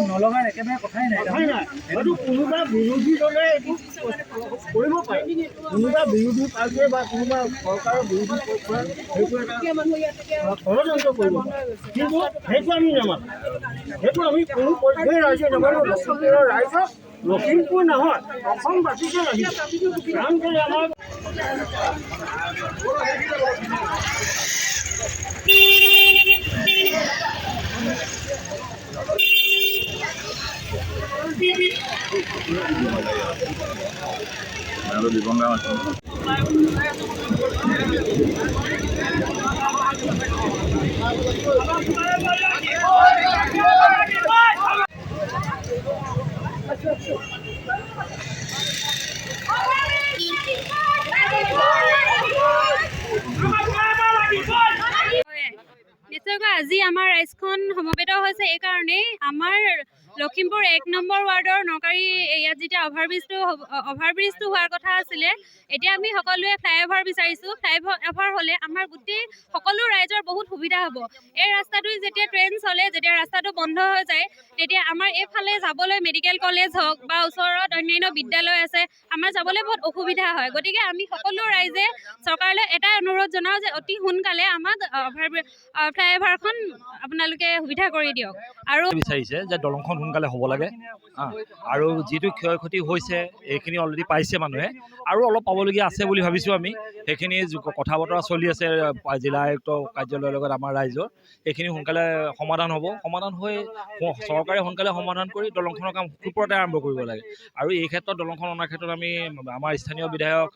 নলগাৰ একেবাৰে কথাই নাই এইটো কোনোবা বিৰোধী দলে এইটো কৰিব পাৰে কোনোবা বিৰোধী পাৰ্টীয়ে বা কোনোবা চৰকাৰৰ বিৰোধী পক্ষই সেইটো এটা ষড়যন্ত্ৰ কৰিব কিন্তু সেইটো আমি নামানো সেইটো আমি কোনো পক্ষই ৰাইজে নামানো লখিমপুৰৰ ৰাইজক লখিমপুৰ নহয় অসমবাসীকে লাগিব কাৰণ কেলৈ আমাৰ Lalu dibongkar mas. নিশ্চয়কৈ আজি আমাৰ ৰাইজখন সমবেত হৈছে এই কাৰণেই আমাৰ লখিমপুৰ ১ নম্বৰ ৱাৰ্ডৰ নকাৰী ইয়াত যেতিয়া অভাৰব্ৰিজটো হোৱাৰ কথা আছিলে এতিয়া আমি সকলোৱে ফ্লাইঅভাৰ বিচাৰিছোঁ ফ্লাইঅভাৰ হ'লে আমাৰ গোটেই সকলো ৰাইজৰ বহুত সুবিধা হ'ব এই ৰাস্তাটো যেতিয়া ট্ৰেইন চলে যেতিয়া ৰাস্তাটো বন্ধ হৈ যায় তেতিয়া আমাৰ এইফালে যাবলৈ মেডিকেল কলেজ হওক বা ওচৰত অন্যান্য বিদ্যালয় আছে আমাৰ যাবলৈ বহুত অসুবিধা হয় গতিকে আমি সকলো ৰাইজে চৰকাৰলৈ এটাই অনুৰোধ জনাওঁ যে অতি সোনকালে আমাক ফ্লাইঅভাৰখন আপোনালোকে সুবিধা কৰি দিয়ক আৰু বিচাৰিছে যে দলংখন সোনকালে হ'ব লাগে আৰু যিটো ক্ষয় ক্ষতি হৈছে এইখিনি অলৰেডি পাইছে মানুহে আৰু অলপ পাবলগীয়া আছে বুলি ভাবিছোঁ আমি সেইখিনি কথা বতৰা চলি আছে জিলা আয়ুক্ত কাৰ্যালয়ৰ লগত আমাৰ ৰাইজৰ এইখিনি সোনকালে সমাধান হ'ব সমাধান হৈ চৰকাৰে সোনকালে সমাধান কৰি দলংখনৰ কাম সুপুৰতে আৰম্ভ কৰিব লাগে আৰু এই ক্ষেত্ৰত দলংখন অনাৰ ক্ষেত্ৰত আমি আমাৰ স্থানীয় বিধায়ক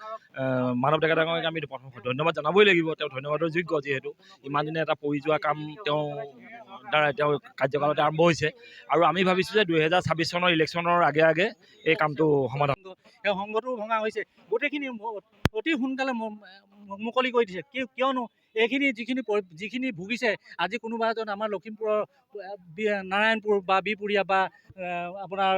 মানৱ ডেকা ডাঙৰীয়াক আমি ধন্যবাদ জনাবই লাগিব তেওঁ ধন্যবাদৰ যোগ্য যিহেতু ইমান দিনে এটা পৰি যোৱা কাম তেওঁ কাৰ্যকালতে আৰম্ভ হৈছে আৰু আমি ভাবিছোঁ যে 2026 চনৰ ইলেকশ্যনৰ আগে আগে এই কামটো সমাধান এই সংঘটো ভঙা হৈছে গোটেইখিনি অতি সোনকালে মুকলি কৰি দিছে কিয়নো এইখিনি যিখিনি ভুগিছে আজি কোনোবা এজন আমাৰ লখিমপুৰৰ নাৰায়ণপুৰ বা বিপুৰীয়া বা আপোনাৰ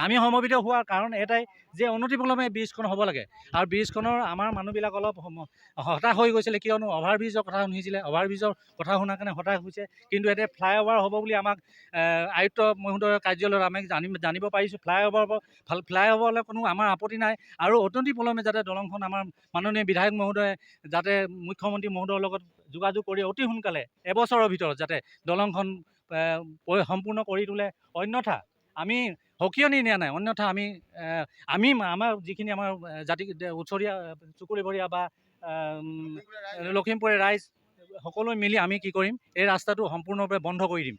আমি সমবেত হোৱাৰ কাৰণ এটাই যে অনতিপলমে ব্ৰিজখন হ'ব লাগে আৰু ব্ৰিজখনৰ আমাৰ মানুহবিলাক অলপ হতাশ হৈ গৈছিলে কিয়নো অভাৰব্ৰিজৰ কথা শুনিছিলে অভাৰব্ৰিজৰ কথা শুনাৰ কাৰণে হতাশ হৈছে কিন্তু এতিয়া ফ্লাইঅভাৰ হ'ব বুলি আমাক আয়ুক্ত মহোদয়ৰ কাৰ্যালয়ত আমি জানিব পাৰিছোঁ ফ্লাইঅভাৰলৈ কোনো আমাৰ আপত্তি নাই আৰু অনতিপলমে যাতে দলংখন আমাৰ মাননীয় বিধায়ক মহোদয়ে যাতে মুখ্যমন্ত্ৰী মহোদয়ৰ লগত যোগাযোগ কৰি অতি সোনকালে এবছৰৰ ভিতৰত যাতে দলংখন সম্পূৰ্ণ কৰি তোলে অন্যথা আমি সকিয়নি নিয়া নাই অন্যথা আমি আমাৰ যিখিনি আমাৰ জাতি ওচৰীয়া চুকুৰিবৰীয়া বা লখিমপুৰৰ ৰাইজ সকলোৱে মিলি আমি কি কৰিম এই ৰাস্তাটো সম্পূৰ্ণৰূপে বন্ধ কৰি দিম